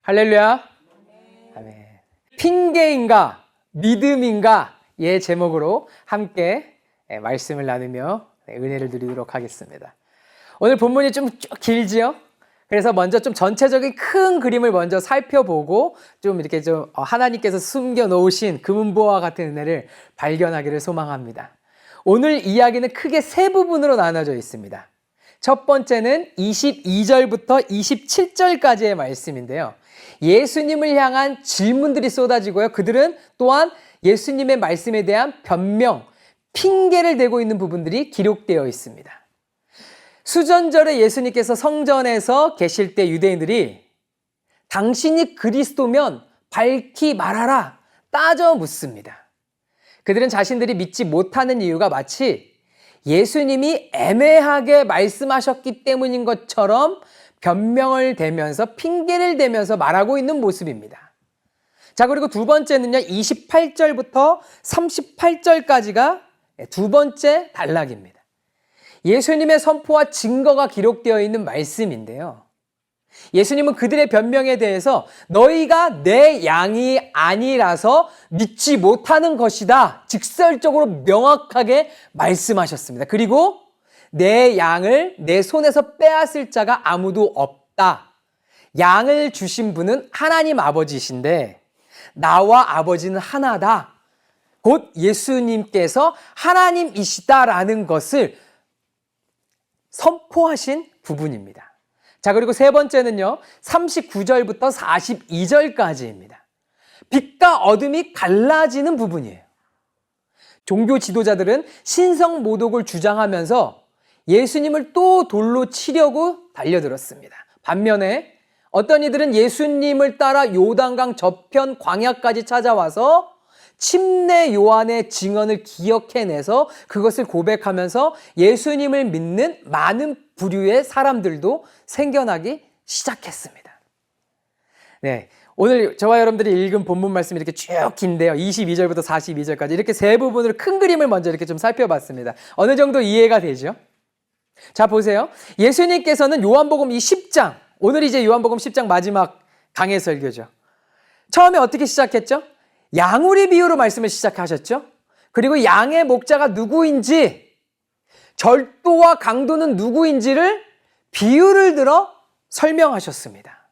할렐루야. 아멘. 핑계인가 믿음인가의 제목으로 함께 말씀을 나누며 은혜를 누리도록 하겠습니다. 오늘 본문이 좀 길지요? 그래서 먼저 좀 전체적인 큰 그림을 먼저 살펴보고 좀 이렇게 좀 하나님께서 숨겨 놓으신 금은보화 같은 은혜를 발견하기를 소망합니다. 오늘 이야기는 크게 세 부분으로 나눠져 있습니다. 첫 번째는 22절부터 27절까지의 말씀인데요. 예수님을 향한 질문들이 쏟아지고요. 그들은 또한 예수님의 말씀에 대한 변명, 핑계를 대고 있는 부분들이 기록되어 있습니다. 수전절에 예수님께서 성전에서 계실 때 유대인들이 당신이 그리스도면 밝히 말하라 따져 묻습니다. 그들은 자신들이 믿지 못하는 이유가 마치 예수님이 애매하게 말씀하셨기 때문인 것처럼 변명을 대면서 핑계를 대면서 말하고 있는 모습입니다. 자, 그리고 두 번째는요, 28절부터 38절까지가 두 번째 단락입니다. 예수님의 선포와 증거가 기록되어 있는 말씀인데요. 예수님은 그들의 변명에 대해서 너희가 내 양이 아니라서 믿지 못하는 것이다. 직설적으로 명확하게 말씀하셨습니다. 그리고 내 양을 내 손에서 빼앗을 자가 아무도 없다. 양을 주신 분은 하나님 아버지신데 나와 아버지는 하나다. 곧 예수님께서 하나님이시다라는 것을 선포하신 부분입니다. 자, 그리고 세 번째는요, 39절부터 42절까지입니다. 빛과 어둠이 갈라지는 부분이에요. 종교 지도자들은 신성 모독을 주장하면서 예수님을 또 돌로 치려고 달려들었습니다. 반면에 어떤 이들은 예수님을 따라 요단강 저편 광야까지 찾아와서 침례 요한의 증언을 기억해내서 그것을 고백하면서 예수님을 믿는 많은 부류의 사람들도 생겨나기 시작했습니다. 네, 오늘 저와 여러분들이 읽은 본문 말씀이 이렇게 쭉 긴데요. 22절부터 42절까지 이렇게 세 부분으로 큰 그림을 먼저 이렇게 좀 살펴봤습니다. 어느 정도 이해가 되죠? 자, 보세요. 예수님께서는 요한복음 이 10장, 오늘 이제 요한복음 10장 마지막 강해 설교죠. 처음에 어떻게 시작했죠? 양우리 비유로 말씀을 시작하셨죠. 그리고 양의 목자가 누구인지, 절도와 강도는 누구인지를 비유를 들어 설명하셨습니다.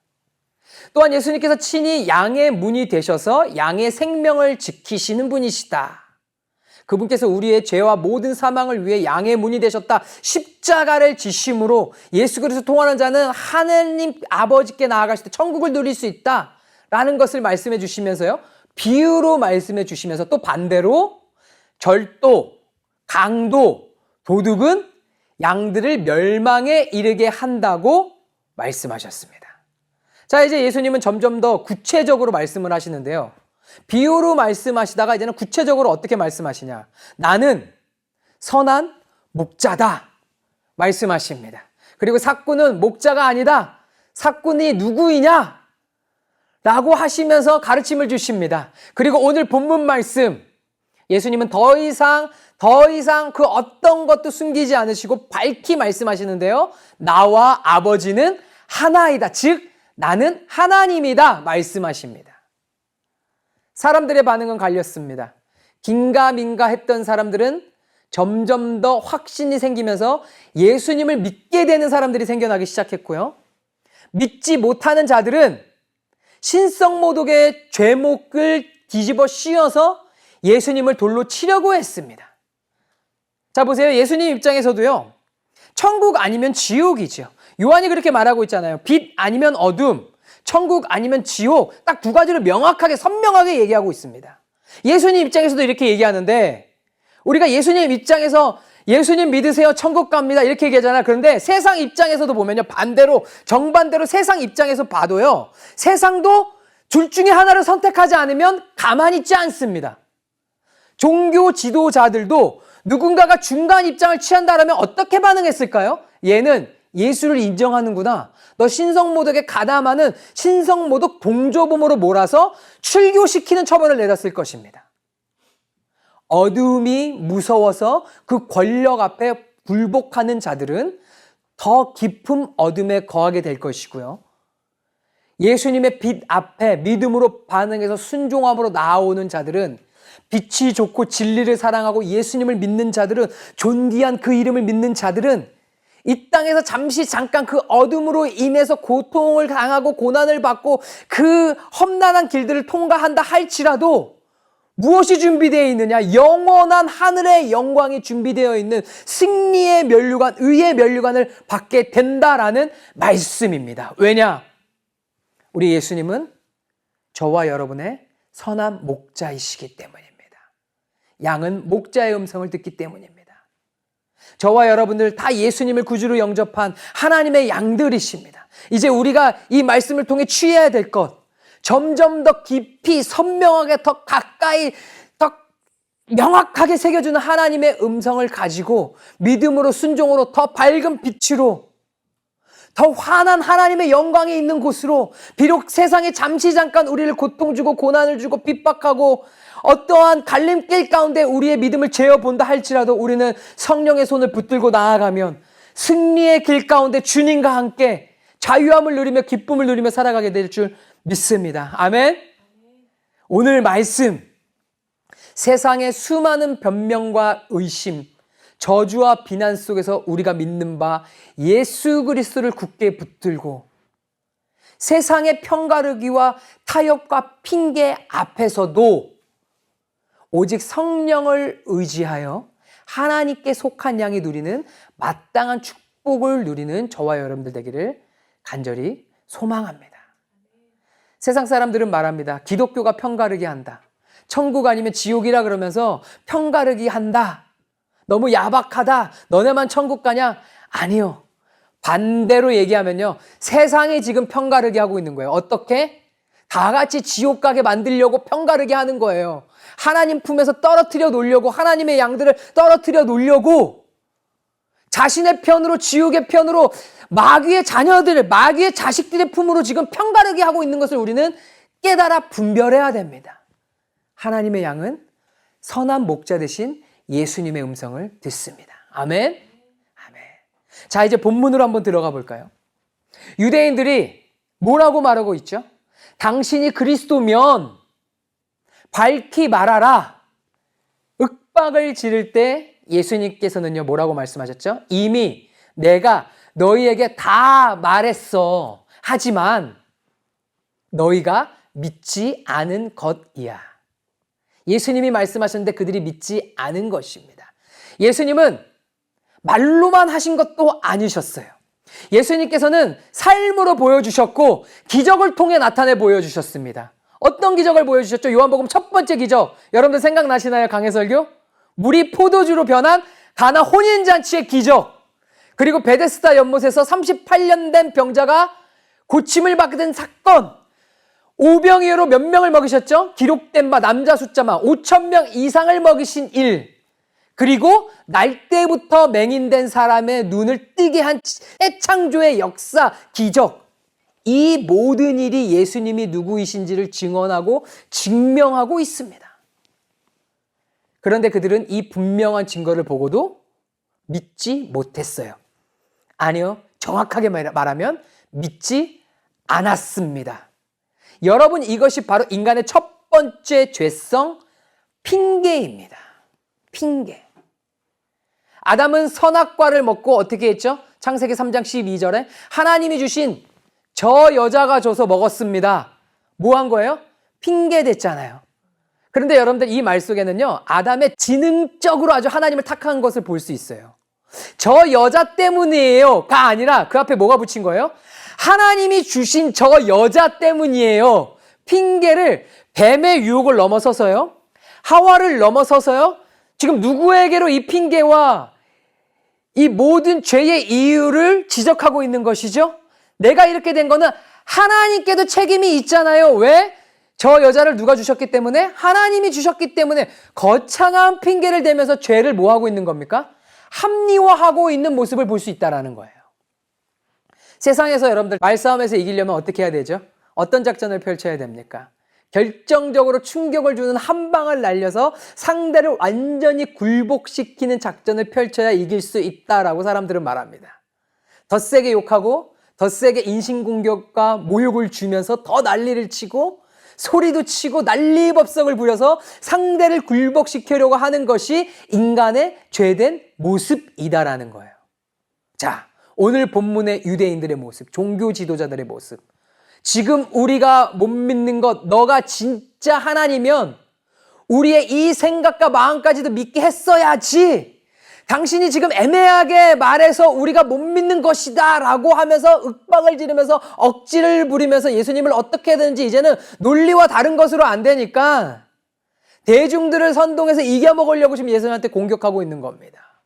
또한 예수님께서 친히 양의 문이 되셔서 양의 생명을 지키시는 분이시다. 그분께서 우리의 죄와 모든 사망을 위해 양의 문이 되셨다. 십자가를 지심으로 예수 그리스도 통하는 자는 하나님 아버지께 나아가실 때 천국을 누릴 수 있다라는 것을 말씀해 주시면서요. 비유로 말씀해 주시면서 또 반대로 절도, 강도, 도둑은 양들을 멸망에 이르게 한다고 말씀하셨습니다. 자, 이제 예수님은 점점 더 구체적으로 말씀을 하시는데요. 비유로 말씀하시다가 이제는 구체적으로 어떻게 말씀하시냐. 나는 선한 목자다 말씀하십니다. 그리고 삭구는 목자가 아니다. 삭군이 누구이냐? 라고 하시면서 가르침을 주십니다. 그리고 오늘 본문 말씀, 예수님은 더 이상 그 어떤 것도 숨기지 않으시고 밝히 말씀하시는데요. 나와 아버지는 하나이다. 즉, 나는 하나님이다 말씀하십니다. 사람들의 반응은 갈렸습니다. 긴가민가 했던 사람들은 점점 더 확신이 생기면서 예수님을 믿게 되는 사람들이 생겨나기 시작했고요. 믿지 못하는 자들은 신성모독의 죄목을 뒤집어 씌워서 예수님을 돌로 치려고 했습니다. 자, 보세요. 예수님 입장에서도요. 천국 아니면 지옥이죠. 요한이 그렇게 말하고 있잖아요. 빛 아니면 어둠, 천국 아니면 지옥, 딱 두 가지를 명확하게 선명하게 얘기하고 있습니다. 예수님 입장에서도 이렇게 얘기하는데 우리가 예수님 입장에서 예수님 믿으세요 천국 갑니다 이렇게 얘기하잖아요. 그런데 세상 입장에서도 보면요, 반대로 정반대로 세상 입장에서 봐도요, 세상도 둘 중에 하나를 선택하지 않으면 가만히 있지 않습니다. 종교 지도자들도 누군가가 중간 입장을 취한다면 어떻게 반응했을까요? 얘는 예수를 인정하는구나. 너 신성모독에 가담하는 신성모독 동조범으로 몰아서 출교시키는 처벌을 내렸을 것입니다. 어둠이 무서워서 그 권력 앞에 굴복하는 자들은 더 깊은 어둠에 거하게 될 것이고요. 예수님의 빛 앞에 믿음으로 반응해서 순종함으로 나아오는 자들은, 빛이 좋고 진리를 사랑하고 예수님을 믿는 자들은, 존귀한 그 이름을 믿는 자들은 이 땅에서 잠깐 그 어둠으로 인해서 고통을 당하고 고난을 받고 그 험난한 길들을 통과한다 할지라도 무엇이 준비되어 있느냐? 영원한 하늘의 영광이 준비되어 있는 승리의 면류관, 의의 면류관을 받게 된다라는 말씀입니다. 왜냐? 우리 예수님은 저와 여러분의 선한 목자이시기 때문입니다. 양은 목자의 음성을 듣기 때문입니다. 저와 여러분들 다 예수님을 구주로 영접한 하나님의 양들이십니다. 이제 우리가 이 말씀을 통해 취해야 될 것, 점점 더 깊이 선명하게 더 가까이 더 명확하게 새겨주는 하나님의 음성을 가지고 믿음으로 순종으로 더 밝은 빛으로 더 환한 하나님의 영광이 있는 곳으로, 비록 세상에 잠깐 우리를 고통 주고 고난을 주고 핍박하고 어떠한 갈림길 가운데 우리의 믿음을 재어본다 할지라도 우리는 성령의 손을 붙들고 나아가면 승리의 길 가운데 주님과 함께 자유함을 누리며 기쁨을 누리며 살아가게 될 줄 믿습니다. 아멘. 오늘 말씀, 세상의 수많은 변명과 의심, 저주와 비난 속에서 우리가 믿는 바 예수 그리스도를 굳게 붙들고 세상의 편가르기와 타협과 핑계 앞에서도 오직 성령을 의지하여 하나님께 속한 양이 누리는 마땅한 축복을 누리는 저와 여러분들 되기를 간절히 소망합니다. 세상 사람들은 말합니다. 기독교가 편가르기 한다. 천국 아니면 지옥이라 그러면서 편가르기 한다. 너무 야박하다. 너네만 천국 가냐? 아니요. 반대로 얘기하면요. 세상이 지금 편가르기 하고 있는 거예요. 어떻게? 다 같이 지옥 가게 만들려고 편가르기 하는 거예요. 하나님 품에서 떨어뜨려 놓으려고, 하나님의 양들을 떨어뜨려 놓으려고 자신의 편으로, 지옥의 편으로, 마귀의 자녀들, 마귀의 자식들의 품으로 지금 편가르기 하고 있는 것을 우리는 깨달아 분별해야 됩니다. 하나님의 양은 선한 목자 대신 예수님의 음성을 듣습니다. 아멘. 아멘. 자, 이제 본문으로 한번 들어가 볼까요? 유대인들이 뭐라고 말하고 있죠? 당신이 그리스도면 밝히 말하라. 윽박을 지를 때 예수님께서는요, 뭐라고 말씀하셨죠? 이미 내가 너희에게 다 말했어. 하지만 너희가 믿지 않은 것이야. 예수님이 말씀하셨는데 그들이 믿지 않은 것입니다. 예수님은 말로만 하신 것도 아니셨어요. 예수님께서는 삶으로 보여주셨고 기적을 통해 나타내 보여주셨습니다. 어떤 기적을 보여주셨죠? 요한복음 첫 번째 기적. 여러분들 생각나시나요? 강해설교? 물이 포도주로 변한 가나 혼인잔치의 기적. 그리고 베데스다 연못에서 38년 된 병자가 고침을 받은 사건. 오병이어로 몇 명을 먹이셨죠? 기록된 바 남자 숫자만 5,000명 이상을 먹이신 일. 그리고 날 때부터 맹인된 사람의 눈을 뜨게 한 새창조의 역사, 기적. 이 모든 일이 예수님이 누구이신지를 증언하고 증명하고 있습니다. 그런데 그들은 이 분명한 증거를 보고도 믿지 못했어요. 아니요, 정확하게 말하면 믿지 않았습니다. 여러분, 이것이 바로 인간의 첫 번째 죄성, 핑계입니다. 핑계. 아담은 선악과를 먹고 어떻게 했죠? 창세기 3장 12절에 하나님이 주신 저 여자가 줘서 먹었습니다. 뭐 한 거예요? 핑계 댔잖아요. 그런데 여러분들 이 말 속에는요, 아담의 지능적으로 아주 하나님을 탁한 것을 볼 수 있어요. 저 여자 때문이에요가 아니라 그 앞에 뭐가 붙인 거예요? 하나님이 주신 저 여자 때문이에요. 핑계를 뱀의 유혹을 넘어서서요, 하와를 넘어서서요, 지금 누구에게로 이 핑계와 이 모든 죄의 이유를 지적하고 있는 것이죠? 내가 이렇게 된 거는 하나님께도 책임이 있잖아요. 왜? 저 여자를 누가 주셨기 때문에? 하나님이 주셨기 때문에. 거창한 핑계를 대면서 죄를 뭐 하고 있는 겁니까? 합리화하고 있는 모습을 볼 수 있다는 거예요. 세상에서 여러분들 말싸움에서 이기려면 어떻게 해야 되죠? 어떤 작전을 펼쳐야 됩니까? 결정적으로 충격을 주는 한 방을 날려서 상대를 완전히 굴복시키는 작전을 펼쳐야 이길 수 있다라고 사람들은 말합니다. 더 세게 욕하고 더 세게 인신공격과 모욕을 주면서 더 난리를 치고 소리도 치고 난리법석을 부려서 상대를 굴복시키려고 하는 것이 인간의 죄된 모습이다라는 거예요. 자, 오늘 본문의 유대인들의 모습, 종교 지도자들의 모습. 지금 우리가 못 믿는 것, 너가 진짜 하나님이면 우리의 이 생각과 마음까지도 믿게 했어야지. 당신이 지금 애매하게 말해서 우리가 못 믿는 것이다 라고 하면서 윽박을 지르면서 억지를 부리면서 예수님을 어떻게 해야 되는지 이제는 논리와 다른 것으로 안 되니까 대중들을 선동해서 이겨먹으려고 지금 예수님한테 공격하고 있는 겁니다.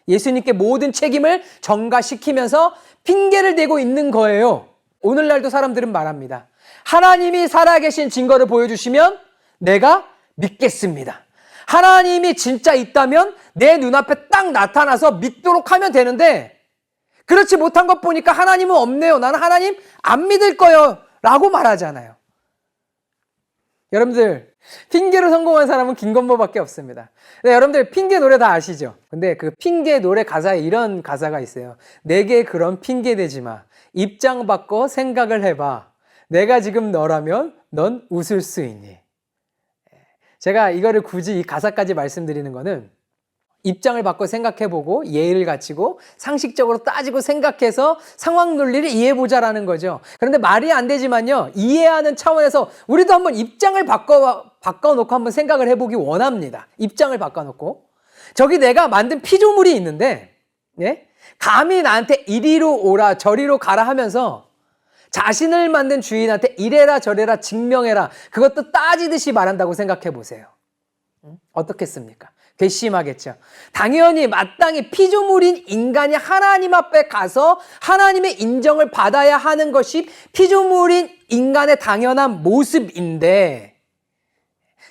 예수님께 모든 책임을 전가시키면서 핑계를 대고 있는 거예요. 오늘날도 사람들은 말합니다. 하나님이 살아계신 증거를 보여주시면 내가 믿겠습니다. 하나님이 진짜 있다면 내 눈앞에 딱 나타나서 믿도록 하면 되는데 그렇지 못한 것 보니까 하나님은 없네요. 나는 하나님 안 믿을 거예요 라고 말하잖아요. 여러분들 핑계로 성공한 사람은 김건모밖에 없습니다. 네, 여러분들 핑계 노래 다 아시죠? 근데 그 핑계 노래 가사에 이런 가사가 있어요. 내게 그런 핑계 대지 마. 입장 바꿔 생각을 해봐. 내가 지금 너라면 넌 웃을 수 있니? 제가 이거를 굳이 이 가사까지 말씀드리는 거는 입장을 바꿔 생각해보고 예의를 갖추고 상식적으로 따지고 생각해서 상황 논리를 이해해보자라는 거죠. 그런데 말이 안 되지만요. 이해하는 차원에서 우리도 한번 입장을 바꿔놓고 한번 생각을 해보기 원합니다. 입장을 바꿔놓고. 저기 내가 만든 피조물이 있는데 예? 감히 나한테 이리로 오라 저리로 가라 하면서 자신을 만든 주인한테 이래라 저래라 증명해라 그것도 따지듯이 말한다고 생각해 보세요. 어떻겠습니까? 괘씸하겠죠. 당연히 마땅히 피조물인 인간이 하나님 앞에 가서 하나님의 인정을 받아야 하는 것이 피조물인 인간의 당연한 모습인데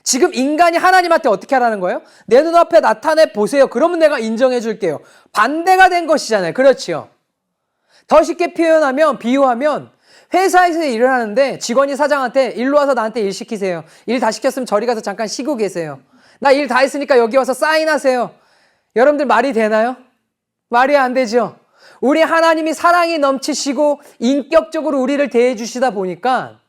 지금 인간이 하나님한테 어떻게 하라는 거예요? 내 눈앞에 나타내 보세요. 그러면 내가 인정해 줄게요. 반대가 된 것이잖아요. 그렇지요. 더 쉽게 표현하면 비유하면 회사에서 일을 하는데 직원이 사장한테 일로 와서 나한테 일 시키세요. 일 다 시켰으면 저리 가서 잠깐 쉬고 계세요. 나 일 다 했으니까 여기 와서 사인하세요. 여러분들 말이 되나요? 말이 안 되죠. 우리 하나님이 사랑이 넘치시고 인격적으로 우리를 대해 주시다 보니까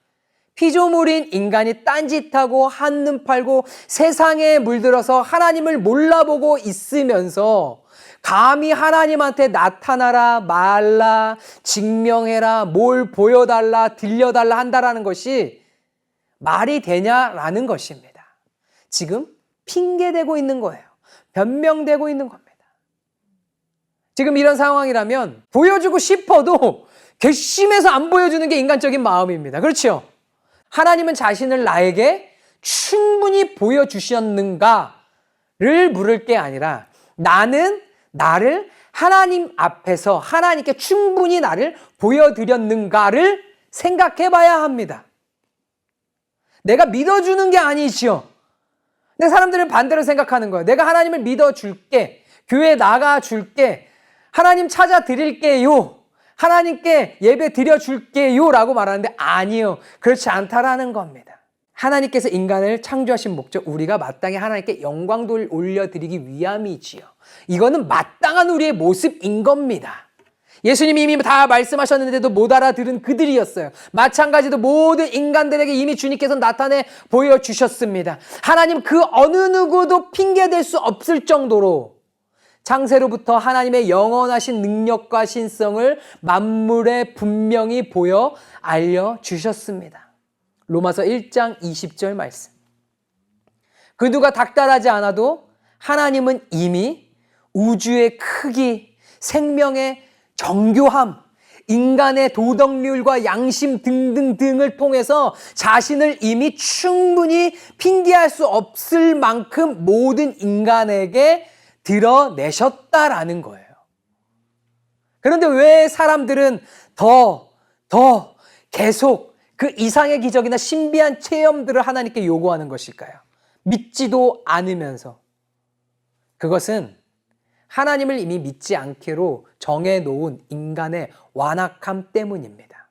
피조물인 인간이 딴짓하고 한눈 팔고 세상에 물들어서 하나님을 몰라보고 있으면서 감히 하나님한테 나타나라, 말라, 증명해라, 뭘 보여달라, 들려달라 한다라는 것이 말이 되냐라는 것입니다. 지금 핑계대고 있는 거예요. 변명되고 있는 겁니다. 지금 이런 상황이라면 보여주고 싶어도 괘씸해서 안 보여주는 게 인간적인 마음입니다. 그렇죠? 하나님은 자신을 나에게 충분히 보여주셨는가를 물을 게 아니라 나는 나를 하나님 앞에서 하나님께 충분히 나를 보여드렸는가를 생각해 봐야 합니다. 내가 믿어주는 게 아니지요. 근데 사람들은 반대로 생각하는 거예요. 내가 하나님을 믿어줄게. 교회 나가줄게. 하나님 찾아드릴게요. 하나님께 예배 드려줄게요 라고 말하는데 아니요. 그렇지 않다라는 겁니다. 하나님께서 인간을 창조하신 목적 우리가 마땅히 하나님께 영광도 올려드리기 위함이지요. 이거는 마땅한 우리의 모습인 겁니다. 예수님이 이미 다 말씀하셨는데도 못 알아들은 그들이었어요. 마찬가지로 모든 인간들에게 이미 주님께서 나타내 보여주셨습니다. 하나님 그 어느 누구도 핑계댈 수 없을 정도로 창세로부터 하나님의 영원하신 능력과 신성을 만물에 분명히 보여 알려주셨습니다. 로마서 1장 20절 말씀. 그 누가 닥달하지 않아도 하나님은 이미 우주의 크기, 생명의 정교함, 인간의 도덕률과 양심 등등등을 통해서 자신을 이미 충분히 핑계할 수 없을 만큼 모든 인간에게 드러내셨다라는 거예요. 그런데 왜 사람들은 더 계속 그 이상의 기적이나 신비한 체험들을 하나님께 요구하는 것일까요? 믿지도 않으면서. 그것은 하나님을 이미 믿지 않기로 정해놓은 인간의 완악함 때문입니다.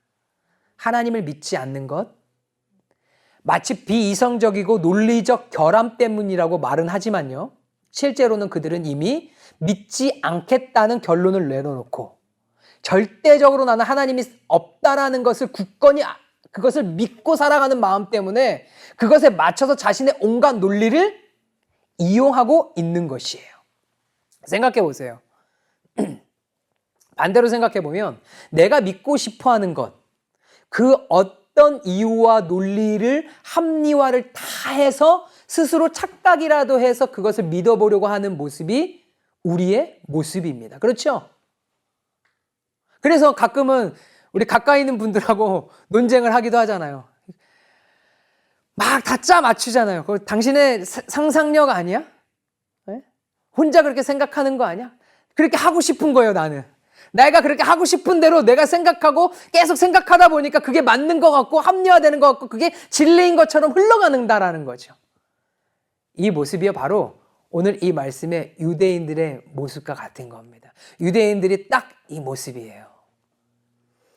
하나님을 믿지 않는 것, 마치 비이성적이고 논리적 결함 때문이라고 말은 하지만요. 실제로는 그들은 이미 믿지 않겠다는 결론을 내려놓고 절대적으로 나는 하나님이 없다라는 것을 굳건히 그것을 믿고 살아가는 마음 때문에 그것에 맞춰서 자신의 온갖 논리를 이용하고 있는 것이에요. 생각해 보세요. 반대로 생각해 보면 내가 믿고 싶어 하는 것, 그 어떤 이유와 논리를 합리화를 다 해서 스스로 착각이라도 해서 그것을 믿어보려고 하는 모습이 우리의 모습입니다. 그렇죠? 그래서 가끔은 우리 가까이 있는 분들하고 논쟁을 하기도 하잖아요. 막 다 짜 맞추잖아요. 그거 당신의 상상력 아니야? 네? 혼자 그렇게 생각하는 거 아니야? 그렇게 하고 싶은 거예요, 나는. 내가 그렇게 하고 싶은 대로 내가 생각하고 계속 생각하다 보니까 그게 맞는 것 같고 합리화되는 것 같고 그게 진리인 것처럼 흘러가는다라는 거죠. 이 모습이 바로 오늘 이 말씀의 유대인들의 모습과 같은 겁니다. 유대인들이 딱 이 모습이에요.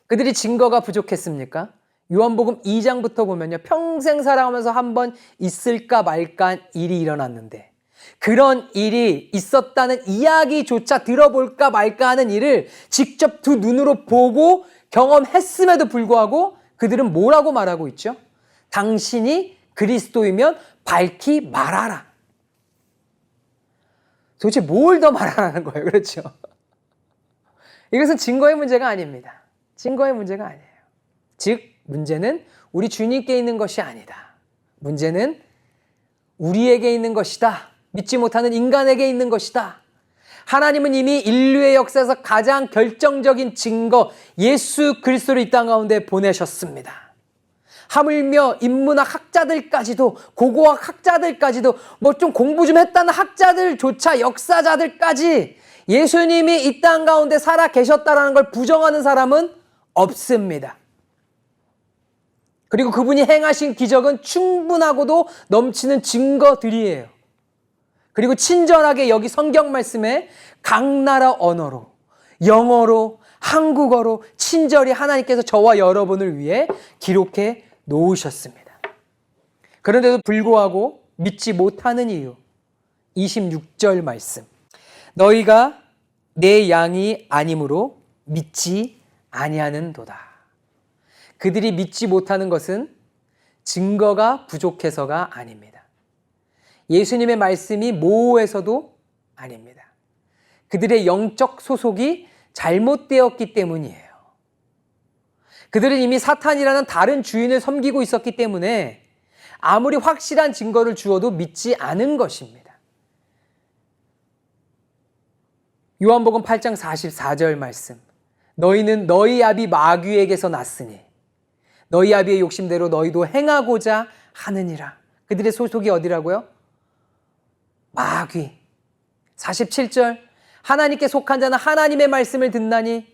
그들이 증거가 부족했습니까? 요한복음 2장부터 보면요. 평생 살아가면서 한번 있을까 말까 한 일이 일어났는데 그런 일이 있었다는 이야기조차 들어볼까 말까 하는 일을 직접 두 눈으로 보고 경험했음에도 불구하고 그들은 뭐라고 말하고 있죠? 당신이 그리스도이면 밝히 말하라. 도대체 뭘 더 말하라는 거예요? 그렇죠? 이것은 증거의 문제가 아닙니다. 증거의 문제가 아니에요. 즉 문제는 우리 주님께 있는 것이 아니다. 문제는 우리에게 있는 것이다. 믿지 못하는 인간에게 있는 것이다. 하나님은 이미 인류의 역사에서 가장 결정적인 증거 예수 그리스도를 이 땅 가운데 보내셨습니다. 하물며 인문학 학자들까지도 고고학 학자들까지도 뭐 좀 공부 좀 했다는 학자들조차 역사자들까지 예수님이 이 땅 가운데 살아 계셨다라는 걸 부정하는 사람은 없습니다. 그리고 그분이 행하신 기적은 충분하고도 넘치는 증거들이에요. 그리고 친절하게 여기 성경 말씀에 각 나라 언어로, 영어로, 한국어로 친절히 하나님께서 저와 여러분을 위해 기록해 놓으셨습니다. 그런데도 불구하고 믿지 못하는 이유, 26절 말씀. 너희가 내 양이 아니므로 믿지 아니하는도다. 그들이 믿지 못하는 것은 증거가 부족해서가 아닙니다. 예수님의 말씀이 모호해서도 아닙니다. 그들의 영적 소속이 잘못되었기 때문이에요. 그들은 이미 사탄이라는 다른 주인을 섬기고 있었기 때문에 아무리 확실한 증거를 주어도 믿지 않은 것입니다. 요한복음 8장 44절 말씀. 너희는 너희 아비 마귀에게서 났으니 너희 아비의 욕심대로 너희도 행하고자 하느니라. 그들의 소속이 어디라고요? 마귀. 47절. 하나님께 속한 자는 하나님의 말씀을 듣나니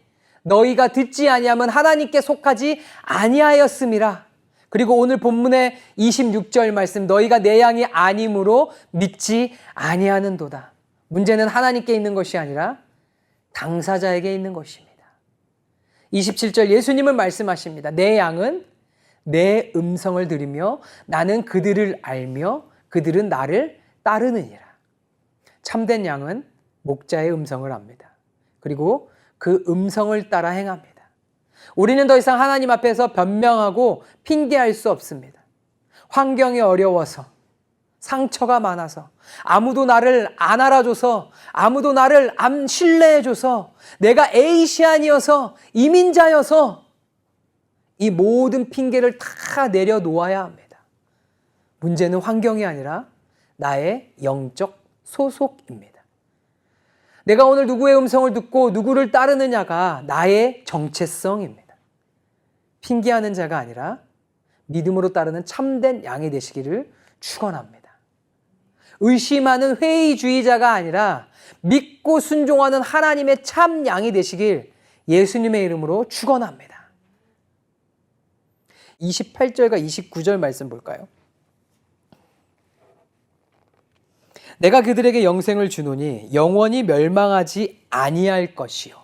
너희가 듣지 아니하면 하나님께 속하지 아니하였음이라. 그리고 오늘 본문의 26절 말씀. 너희가 내 양이 아니므로 믿지 아니하는도다. 문제는 하나님께 있는 것이 아니라 당사자에게 있는 것입니다. 27절 예수님은 말씀하십니다. 내 양은 내 음성을 들으며 나는 그들을 알며 그들은 나를 따르느니라. 참된 양은 목자의 음성을 압니다. 그리고 그 음성을 따라 행합니다. 우리는 더 이상 하나님 앞에서 변명하고 핑계할 수 없습니다. 환경이 어려워서, 상처가 많아서, 아무도 나를 안 알아줘서, 아무도 나를 안 신뢰해줘서, 내가 에이시안이어서, 이민자여서 이 모든 핑계를 다 내려놓아야 합니다. 문제는 환경이 아니라 나의 영적 소속입니다. 내가 오늘 누구의 음성을 듣고 누구를 따르느냐가 나의 정체성입니다. 핑계하는 자가 아니라 믿음으로 따르는 참된 양이 되시기를 축원합니다. 의심하는 회의주의자가 아니라 믿고 순종하는 하나님의 참 양이 되시길 예수님의 이름으로 축원합니다. 28절과 29절 말씀 볼까요? 내가 그들에게 영생을 주노니 영원히 멸망하지 아니할 것이요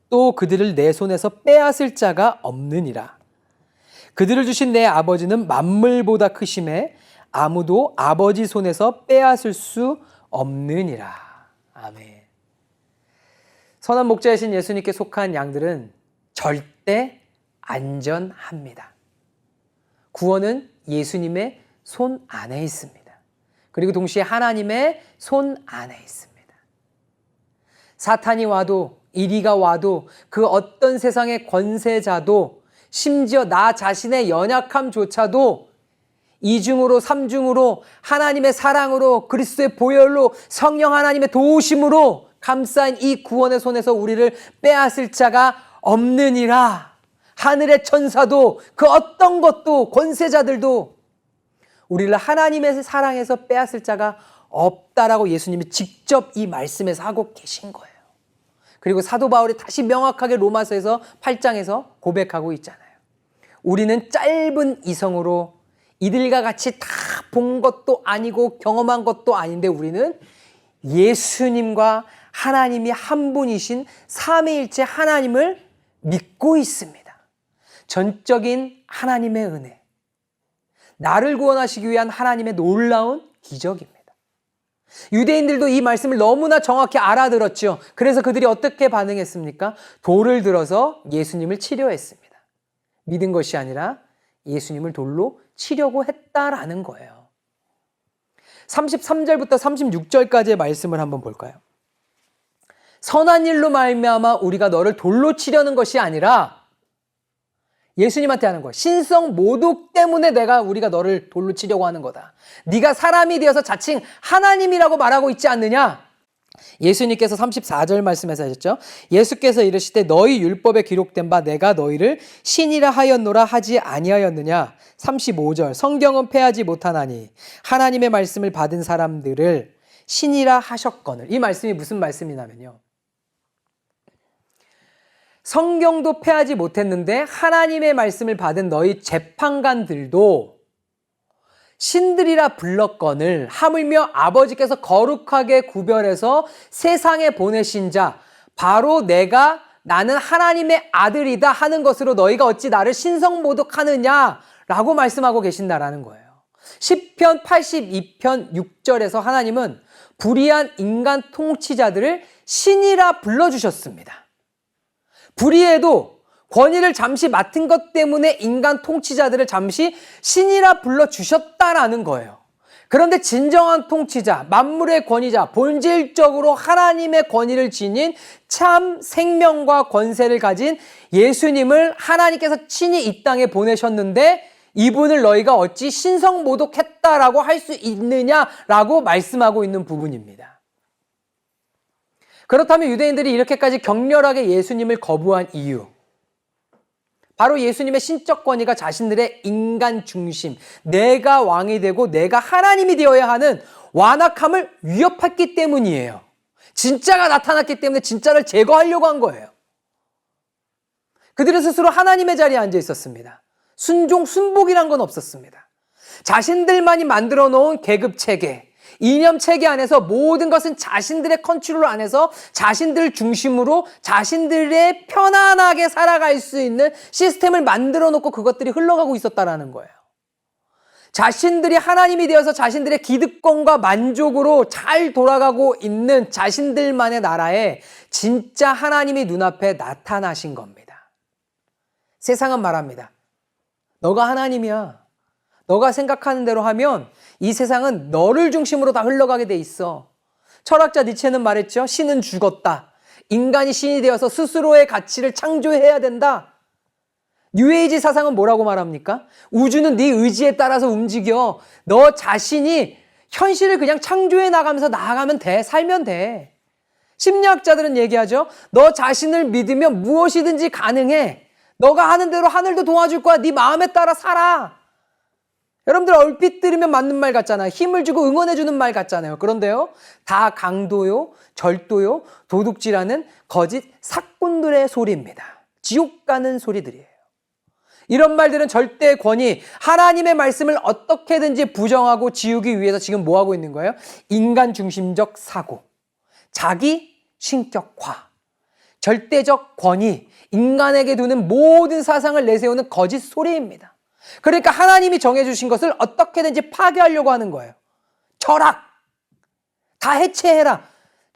또 그들을 내 손에서 빼앗을 자가 없느니라. 그들을 주신 내 아버지는 만물보다 크심에 아무도 아버지 손에서 빼앗을 수 없느니라. 아멘. 선한 목자이신 예수님께 속한 양들은 절대 안전합니다. 구원은 예수님의 손 안에 있습니다. 그리고 동시에 하나님의 손 안에 있습니다. 사탄이 와도, 이리가 와도, 그 어떤 세상의 권세자도, 심지어 나 자신의 연약함조차도 이중으로 삼중으로 하나님의 사랑으로 그리스도의 보혈로 성령 하나님의 도우심으로 감싸인 이 구원의 손에서 우리를 빼앗을 자가 없느니라. 하늘의 천사도 그 어떤 것도 권세자들도 우리를 하나님의 사랑에서 빼앗을 자가 없다라고 예수님이 직접 이 말씀에서 하고 계신 거예요. 그리고 사도 바울이 다시 명확하게 로마서에서 8장에서 고백하고 있잖아요. 우리는 짧은 이성으로 이들과 같이 다 본 것도 아니고 경험한 것도 아닌데 우리는 예수님과 하나님이 한 분이신 삼위일체 하나님을 믿고 있습니다. 전적인 하나님의 은혜, 나를 구원하시기 위한 하나님의 놀라운 기적입니다. 유대인들도 이 말씀을 너무나 정확히 알아들었죠. 그래서 그들이 어떻게 반응했습니까? 돌을 들어서 예수님을 치려했습니다. 믿은 것이 아니라 예수님을 돌로 치려고 했다라는 거예요. 33절부터 36절까지의 말씀을 한번 볼까요? 선한 일로 말미암아 우리가 너를 돌로 치려는 것이 아니라 예수님한테 하는 거예요. 신성 모독 때문에 우리가 너를 돌로 치려고 하는 거다. 네가 사람이 되어서 자칭 하나님이라고 말하고 있지 않느냐? 예수님께서 34절 말씀에서 하셨죠. 예수께서 이르시되 너희 율법에 기록된 바 내가 너희를 신이라 하였노라 하지 아니하였느냐. 35절 성경은 패하지 못하나니 하나님의 말씀을 받은 사람들을 신이라 하셨거늘. 이 말씀이 무슨 말씀이냐면요, 성경도 패하지 못했는데 하나님의 말씀을 받은 너희 재판관들도 신들이라 불렀거늘 하물며 아버지께서 거룩하게 구별해서 세상에 보내신 자 바로 나는 하나님의 아들이다 하는 것으로 너희가 어찌 나를 신성모독하느냐라고 말씀하고 계신다라는 거예요. 시편 82편 6절에서 하나님은 불의한 인간 통치자들을 신이라 불러주셨습니다. 불의해도 권위를 잠시 맡은 것 때문에 인간 통치자들을 잠시 신이라 불러주셨다라는 거예요. 그런데 진정한 통치자, 만물의 권위자, 본질적으로 하나님의 권위를 지닌 참 생명과 권세를 가진 예수님을 하나님께서 친히 이 땅에 보내셨는데 이분을 너희가 어찌 신성모독했다라고 할 수 있느냐라고 말씀하고 있는 부분입니다. 그렇다면 유대인들이 이렇게까지 격렬하게 예수님을 거부한 이유, 바로 예수님의 신적 권위가 자신들의 인간 중심, 내가 왕이 되고 내가 하나님이 되어야 하는 완악함을 위협했기 때문이에요. 진짜가 나타났기 때문에 진짜를 제거하려고 한 거예요. 그들은 스스로 하나님의 자리에 앉아 있었습니다. 순종, 순복이란 건 없었습니다. 자신들만이 만들어 놓은 계급체계, 이념체계 안에서 모든 것은 자신들의 컨트롤 안에서 자신들 중심으로 자신들의 편안하게 살아갈 수 있는 시스템을 만들어 놓고 그것들이 흘러가고 있었다라는 거예요. 자신들이 하나님이 되어서 자신들의 기득권과 만족으로 잘 돌아가고 있는 자신들만의 나라에 진짜 하나님이 눈앞에 나타나신 겁니다. 세상은 말합니다. 너가 하나님이야. 너가 생각하는 대로 하면 이 세상은 너를 중심으로 다 흘러가게 돼 있어. 철학자 니체는 말했죠. 신은 죽었다. 인간이 신이 되어서 스스로의 가치를 창조해야 된다. 뉴에이지 사상은 뭐라고 말합니까? 우주는 네 의지에 따라서 움직여. 너 자신이 현실을 그냥 창조해 나가면서 나아가면 돼. 살면 돼. 심리학자들은 얘기하죠. 너 자신을 믿으면 무엇이든지 가능해. 너가 하는 대로 하늘도 도와줄 거야. 네 마음에 따라 살아. 여러분들 얼핏 들으면 맞는 말 같잖아요. 힘을 주고 응원해주는 말 같잖아요. 그런데요, 다 강도요, 절도요, 도둑질하는 거짓 사꾼들의 소리입니다. 지옥 가는 소리들이에요. 이런 말들은 절대 권위, 하나님의 말씀을 어떻게든지 부정하고 지우기 위해서 지금 뭐 하고 있는 거예요? 인간 중심적 사고, 자기 신격화, 절대적 권위, 인간에게 두는 모든 사상을 내세우는 거짓 소리입니다. 그러니까 하나님이 정해주신 것을 어떻게든지 파괴하려고 하는 거예요. 철학, 다 해체해라.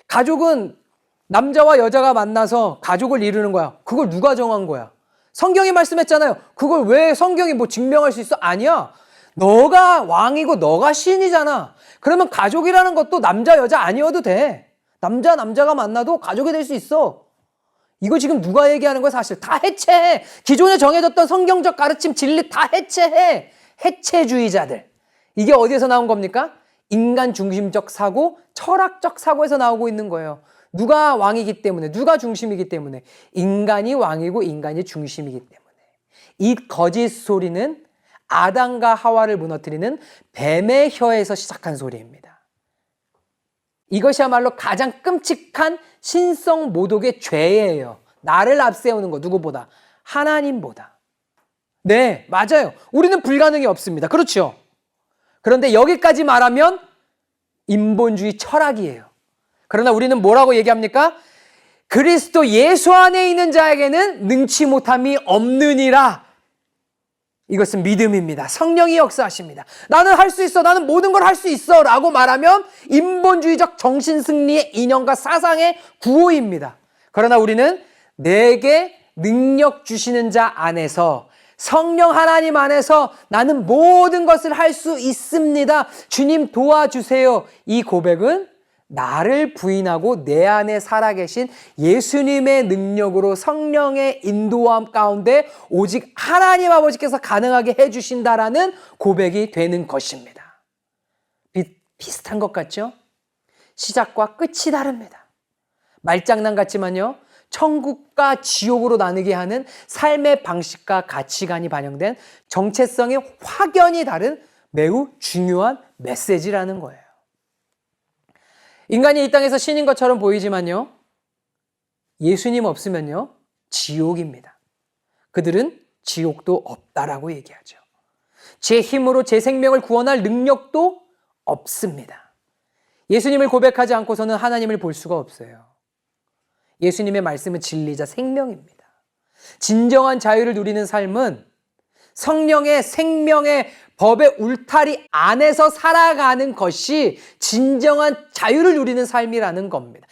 가족은 남자와 여자가 만나서 가족을 이루는 거야. 그걸 누가 정한 거야? 성경이 말씀했잖아요. 그걸 왜 성경이 뭐 증명할 수 있어? 아니야. 너가 왕이고 너가 신이잖아. 그러면 가족이라는 것도 남자 여자 아니어도 돼. 남자가 만나도 가족이 될 수 있어. 이거 지금 누가 얘기하는 거야? 사실 다 해체해. 기존에 정해졌던 성경적 가르침 진리 다 해체해. 해체주의자들. 이게 어디에서 나온 겁니까? 인간 중심적 사고, 철학적 사고에서 나오고 있는 거예요. 누가 왕이기 때문에, 누가 중심이기 때문에, 인간이 왕이고 인간이 중심이기 때문에. 이 거짓 소리는 아담과 하와를 무너뜨리는 뱀의 혀에서 시작한 소리입니다. 이것이야말로 가장 끔찍한 신성 모독의 죄예요. 나를 앞세우는 거 누구보다? 하나님보다. 네, 맞아요. 우리는 불가능이 없습니다. 그렇죠? 그런데 여기까지 말하면 인본주의 철학이에요. 그러나 우리는 뭐라고 얘기합니까? 그리스도 예수 안에 있는 자에게는 능치 못함이 없느니라. 이것은 믿음입니다. 성령이 역사하십니다. 나는 할 수 있어. 나는 모든 걸 할 수 있어. 라고 말하면 인본주의적 정신승리의 이념과 사상의 구호입니다. 그러나 우리는 내게 능력 주시는 자 안에서, 성령 하나님 안에서 나는 모든 것을 할 수 있습니다. 주님 도와주세요. 이 고백은 나를 부인하고 내 안에 살아계신 예수님의 능력으로 성령의 인도함 가운데 오직 하나님 아버지께서 가능하게 해주신다라는 고백이 되는 것입니다. 비슷한 것 같죠? 시작과 끝이 다릅니다. 말장난 같지만요, 천국과 지옥으로 나누게 하는 삶의 방식과 가치관이 반영된 정체성이 확연히 다른 매우 중요한 메시지라는 거예요. 인간이 이 땅에서 신인 것처럼 보이지만요, 예수님 없으면요, 지옥입니다. 그들은 지옥도 없다라고 얘기하죠. 제 힘으로 제 생명을 구원할 능력도 없습니다. 예수님을 고백하지 않고서는 하나님을 볼 수가 없어요. 예수님의 말씀은 진리자 생명입니다. 진정한 자유를 누리는 삶은 성령의 생명의 법의 울타리 안에서 살아가는 것이 진정한 자유를 누리는 삶이라는 겁니다.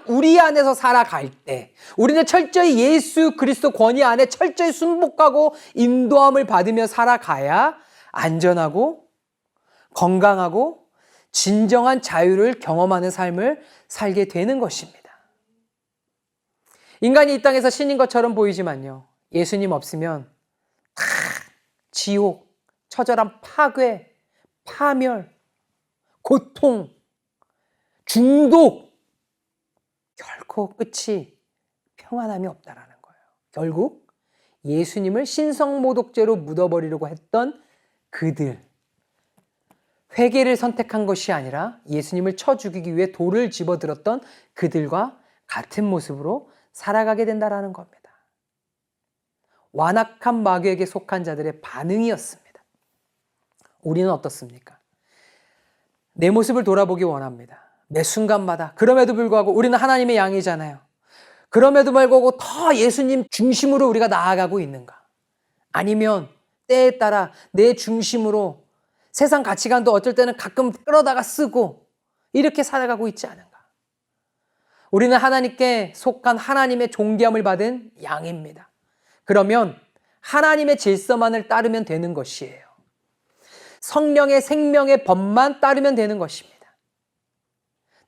우리 안에서 살아갈 때 우리는 철저히 예수 그리스도 권위 안에 철저히 순복하고 인도함을 받으며 살아가야 안전하고 건강하고 진정한 자유를 경험하는 삶을 살게 되는 것입니다. 인간이 이 땅에서 신인 것처럼 보이지만요, 예수님 없으면 다 지옥, 처절한 파괴, 파멸, 고통, 중독, 결코 끝이 평안함이 없다라는 거예요. 결국 예수님을 신성모독죄로 묻어버리려고 했던 그들, 회개를 선택한 것이 아니라 예수님을 쳐 죽이기 위해 돌을 집어들었던 그들과 같은 모습으로 살아가게 된다라는 겁니다. 완악한 마귀에게 속한 자들의 반응이었습니다. 우리는 어떻습니까? 내 모습을 돌아보기 원합니다. 매 순간마다. 그럼에도 불구하고 우리는 하나님의 양이잖아요. 그럼에도 불구하고 더 예수님 중심으로 우리가 나아가고 있는가? 아니면 때에 따라 내 중심으로 세상 가치관도 어쩔 때는 가끔 끌어다가 쓰고 이렇게 살아가고 있지 않은가? 우리는 하나님께 속한 하나님의 존귀함을 받은 양입니다. 그러면 하나님의 질서만을 따르면 되는 것이에요. 성령의 생명의 법만 따르면 되는 것입니다.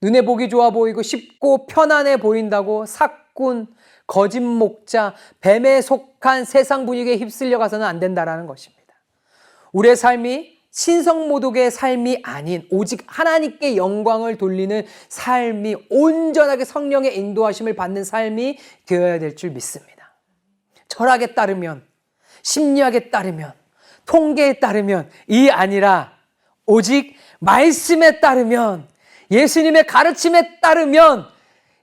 눈에 보기 좋아 보이고 쉽고 편안해 보인다고 사꾼, 거짓 목자, 뱀에 속한 세상 분위기에 휩쓸려 가서는 안 된다라는 것입니다. 우리의 삶이 신성모독의 삶이 아닌 오직 하나님께 영광을 돌리는 삶이, 온전하게 성령의 인도하심을 받는 삶이 되어야 될 줄 믿습니다. 철학에 따르면, 심리학에 따르면, 통계에 따르면 이 아니라 오직 말씀에 따르면, 예수님의 가르침에 따르면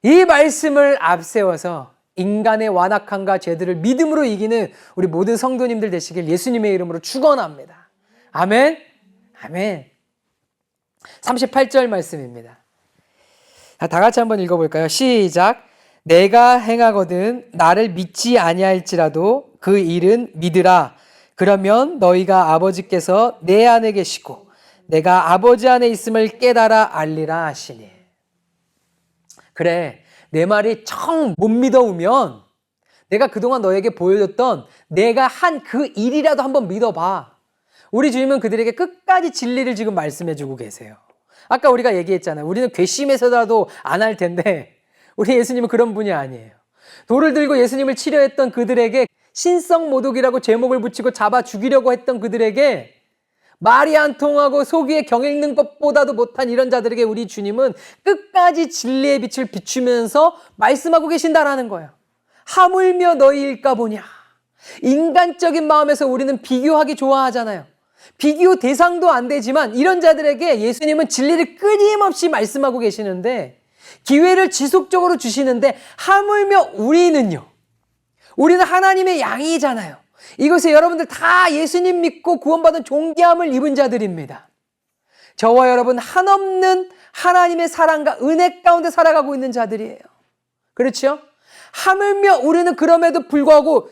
이 말씀을 앞세워서 인간의 완악함과 죄들을 믿음으로 이기는 우리 모든 성도님들 되시길 예수님의 이름으로 축원합니다. 아멘. 아멘. 38절 말씀입니다. 다 같이 한번 읽어볼까요? 시작. 내가 행하거든 나를 믿지 아니할지라도 그 일은 믿으라. 그러면 너희가 아버지께서 내 안에 계시고 내가 아버지 안에 있음을 깨달아 알리라 하시니. 그래, 내 말이 청 못 믿어오면 내가 그동안 너에게 보여줬던 내가 한 그 일이라도 한번 믿어봐. 우리 주님은 그들에게 끝까지 진리를 지금 말씀해주고 계세요. 아까 우리가 얘기했잖아요. 우리는 괘씸해서라도 안 할 텐데 우리 예수님은 그런 분이 아니에요. 돌을 들고 예수님을 치려했던 그들에게 신성 모독이라고 제목을 붙이고 잡아 죽이려고 했던 그들에게 말이 안 통하고 속이에 경 읽는 것보다도 못한 이런 자들에게 우리 주님은 끝까지 진리의 빛을 비추면서 말씀하고 계신다라는 거예요. 하물며 너희일까 보냐. 인간적인 마음에서 우리는 비교하기 좋아하잖아요. 비교 대상도 안 되지만 이런 자들에게 예수님은 진리를 끊임없이 말씀하고 계시는데 기회를 지속적으로 주시는데 하물며 우리는요. 우리는 하나님의 양이잖아요. 이것에 여러분들 다 예수님 믿고 구원받은 존귀함을 입은 자들입니다. 저와 여러분 한없는 하나님의 사랑과 은혜 가운데 살아가고 있는 자들이에요. 그렇죠? 하물며 우리는 그럼에도 불구하고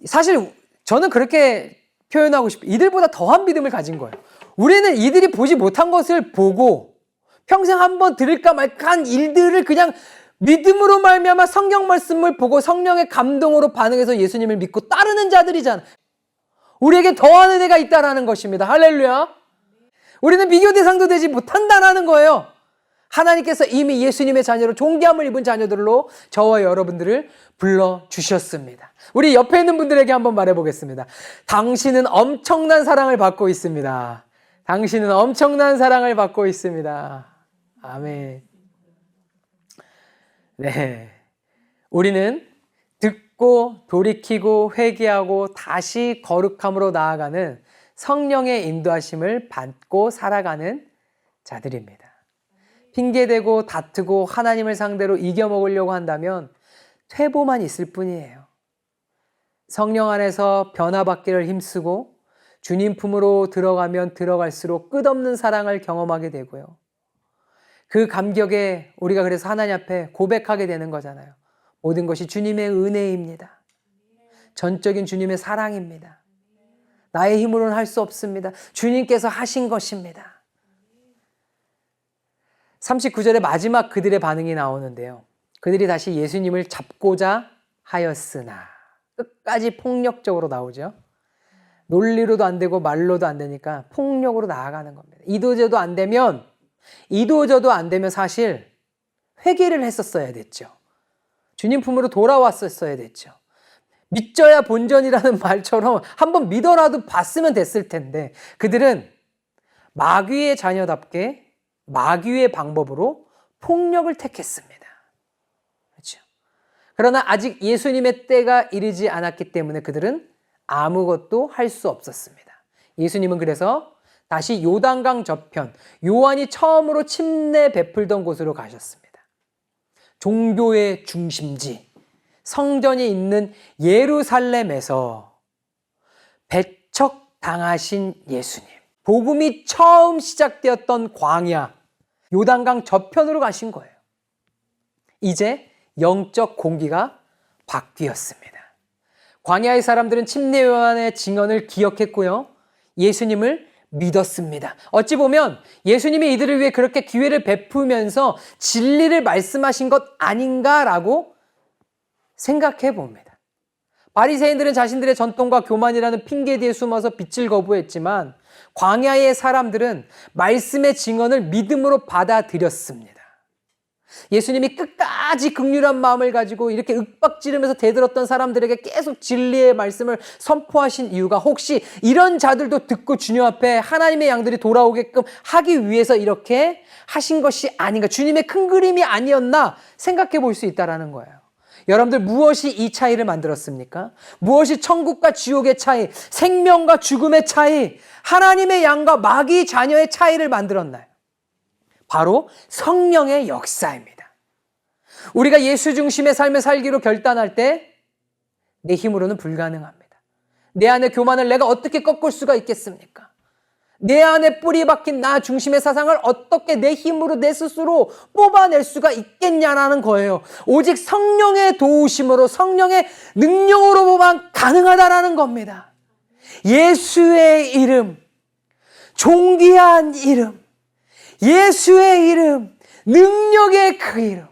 사실 저는 그렇게 표현하고 싶어요. 이들보다 더한 믿음을 가진 거예요. 우리는 이들이 보지 못한 것을 보고 평생 한번 들을까 말까 한 일들을 그냥 믿음으로 말미암아 성경 말씀을 보고 성령의 감동으로 반응해서 예수님을 믿고 따르는 자들이잖아. 우리에게 더한 은혜가 있다라는 것입니다. 할렐루야. 우리는 비교 대상도 되지 못한다라는 거예요. 하나님께서 이미 예수님의 자녀로 존귀함을 입은 자녀들로 저와 여러분들을 불러주셨습니다. 우리 옆에 있는 분들에게 한번 말해보겠습니다. 당신은 엄청난 사랑을 받고 있습니다. 당신은 엄청난 사랑을 받고 있습니다. 아멘. 네. 우리는 듣고 돌이키고 회개하고 다시 거룩함으로 나아가는 성령의 인도하심을 받고 살아가는 자들입니다. 핑계대고 다투고 하나님을 상대로 이겨먹으려고 한다면 퇴보만 있을 뿐이에요. 성령 안에서 변화받기를 힘쓰고 주님 품으로 들어가면 들어갈수록 끝없는 사랑을 경험하게 되고요. 그 감격에 우리가 그래서 하나님 앞에 고백하게 되는 거잖아요. 모든 것이 주님의 은혜입니다. 전적인 주님의 사랑입니다. 나의 힘으로는 할 수 없습니다. 주님께서 하신 것입니다. 39절의 마지막 그들의 반응이 나오는데요. 그들이 다시 예수님을 잡고자 하였으나 끝까지 폭력적으로 나오죠. 논리로도 안 되고 말로도 안 되니까 폭력으로 나아가는 겁니다. 이도저도 안 되면 사실 회개를 했었어야 됐죠. 주님 품으로 돌아왔었어야 됐죠. 믿져야 본전이라는 말처럼 한번 믿어라도 봤으면 됐을 텐데 그들은 마귀의 자녀답게 마귀의 방법으로 폭력을 택했습니다. 그렇죠? 그러나 아직 예수님의 때가 이르지 않았기 때문에 그들은 아무것도 할 수 없었습니다. 예수님은 그래서 다시 요단강 저편, 요한이 처음으로 침례 베풀던 곳으로 가셨습니다. 종교의 중심지, 성전이 있는 예루살렘에서 배척당하신 예수님, 복음이 처음 시작되었던 광야, 요단강 저편으로 가신 거예요. 이제 영적 공기가 바뀌었습니다. 광야의 사람들은 침례 요한의 증언을 기억했고요. 예수님을 믿었습니다. 어찌 보면 예수님이 이들을 위해 그렇게 기회를 베푸면서 진리를 말씀하신 것 아닌가라고 생각해 봅니다. 바리새인들은 자신들의 전통과 교만이라는 핑계 뒤에 숨어서 빛을 거부했지만 광야의 사람들은 말씀의 증언을 믿음으로 받아들였습니다. 예수님이 끝까지 긍휼한 마음을 가지고 이렇게 윽박지르면서 대들었던 사람들에게 계속 진리의 말씀을 선포하신 이유가 혹시 이런 자들도 듣고 주님 앞에 하나님의 양들이 돌아오게끔 하기 위해서 이렇게 하신 것이 아닌가, 주님의 큰 그림이 아니었나 생각해 볼 수 있다는 거예요. 여러분들 무엇이 이 차이를 만들었습니까? 무엇이 천국과 지옥의 차이, 생명과 죽음의 차이, 하나님의 양과 마귀 자녀의 차이를 만들었나요? 바로 성령의 역사입니다. 우리가 예수 중심의 삶을 살기로 결단할 때 내 힘으로는 불가능합니다. 내 안의 교만을 내가 어떻게 꺾을 수가 있겠습니까? 내 안에 뿌리 박힌 나 중심의 사상을 어떻게 내 힘으로 내 스스로 뽑아낼 수가 있겠냐라는 거예요. 오직 성령의 도우심으로 성령의 능력으로만 가능하다라는 겁니다. 예수의 이름, 존귀한 이름, 예수의 이름, 능력의 그 이름.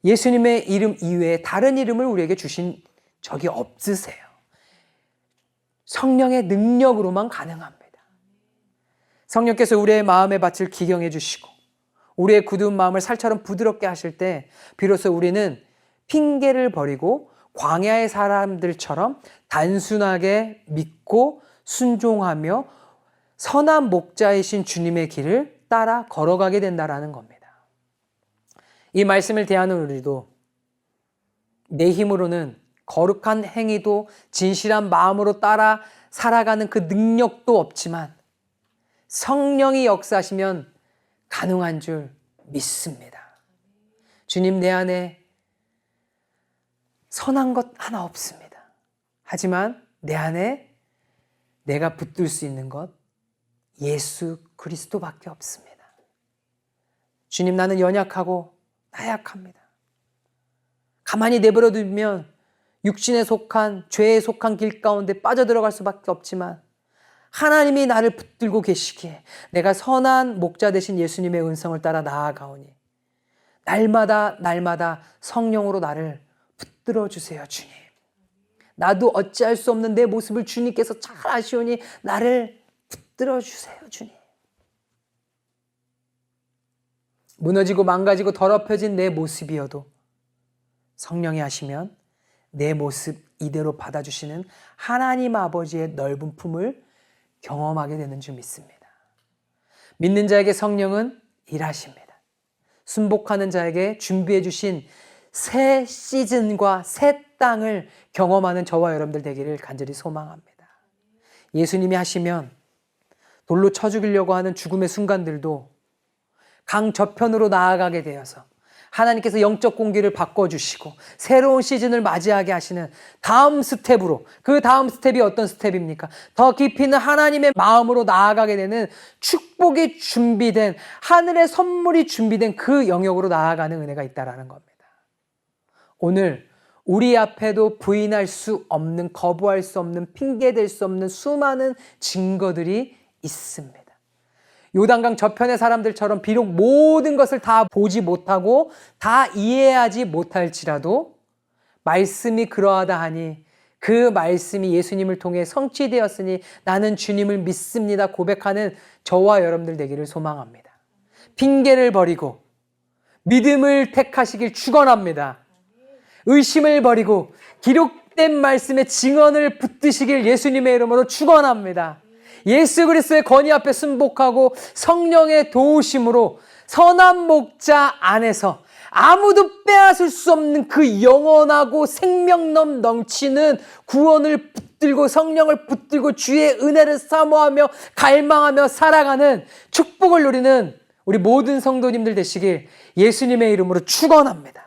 예수님의 이름 이외에 다른 이름을 우리에게 주신 적이 없으세요. 성령의 능력으로만 가능합니다. 성령께서 우리의 마음의 밭을 기경해 주시고 우리의 굳은 마음을 살처럼 부드럽게 하실 때 비로소 우리는 핑계를 버리고 광야의 사람들처럼 단순하게 믿고 순종하며 선한 목자이신 주님의 길을 따라 걸어가게 된다라는 겁니다. 이 말씀을 대하는 우리도 내 힘으로는 거룩한 행위도 진실한 마음으로 따라 살아가는 그 능력도 없지만 성령이 역사하시면 가능한 줄 믿습니다. 주님, 내 안에 선한 것 하나 없습니다. 하지만 내 안에 내가 붙들 수 있는 것 예수 그리스도밖에 없습니다. 주님, 나는 연약하고 나약합니다. 가만히 내버려 두면 육신에 속한 죄에 속한 길 가운데 빠져들어갈 수밖에 없지만 하나님이 나를 붙들고 계시기에 내가 선한 목자 되신 예수님의 은성을 따라 나아가오니 날마다 성령으로 나를 붙들어 주세요, 주님. 나도 어찌할 수 없는 내 모습을 주님께서 잘 아시오니 나를 붙들어 주세요, 주님. 무너지고 망가지고 더럽혀진 내 모습이어도 성령이 하시면 내 모습 이대로 받아주시는 하나님 아버지의 넓은 품을 경험하게 되는 줄 믿습니다. 믿는 자에게 성령은 일하십니다. 순복하는 자에게 준비해 주신 새 시즌과 새 땅을 경험하는 저와 여러분들 되기를 간절히 소망합니다. 예수님이 하시면 돌로 쳐 죽이려고 하는 죽음의 순간들도 강 저편으로 나아가게 되어서 하나님께서 영적 공기를 바꿔주시고 새로운 시즌을 맞이하게 하시는 다음 스텝으로, 그 다음 스텝이 어떤 스텝입니까? 더 깊이 있는 하나님의 마음으로 나아가게 되는 축복이 준비된, 하늘의 선물이 준비된 그 영역으로 나아가는 은혜가 있다는 겁니다. 오늘 우리 앞에도 부인할 수 없는, 거부할 수 없는, 핑계댈 수 없는 수많은 증거들이 있습니다. 요단강 저편의 사람들처럼 비록 모든 것을 다 보지 못하고 다 이해하지 못할지라도 말씀이 그러하다 하니 그 말씀이 예수님을 통해 성취되었으니 나는 주님을 믿습니다 고백하는 저와 여러분들 되기를 소망합니다. 핑계를 버리고 믿음을 택하시길 축원합니다. 의심을 버리고 기록된 말씀의 증언을 붙드시길 예수님의 이름으로 축원합니다. 예수 그리스도의 권위 앞에 순복하고 성령의 도우심으로 선한 목자 안에서 아무도 빼앗을 수 없는 그 영원하고 생명 넘치는 구원을 붙들고 성령을 붙들고 주의 은혜를 사모하며 갈망하며 살아가는 축복을 누리는 우리 모든 성도님들 되시길 예수님의 이름으로 축원합니다.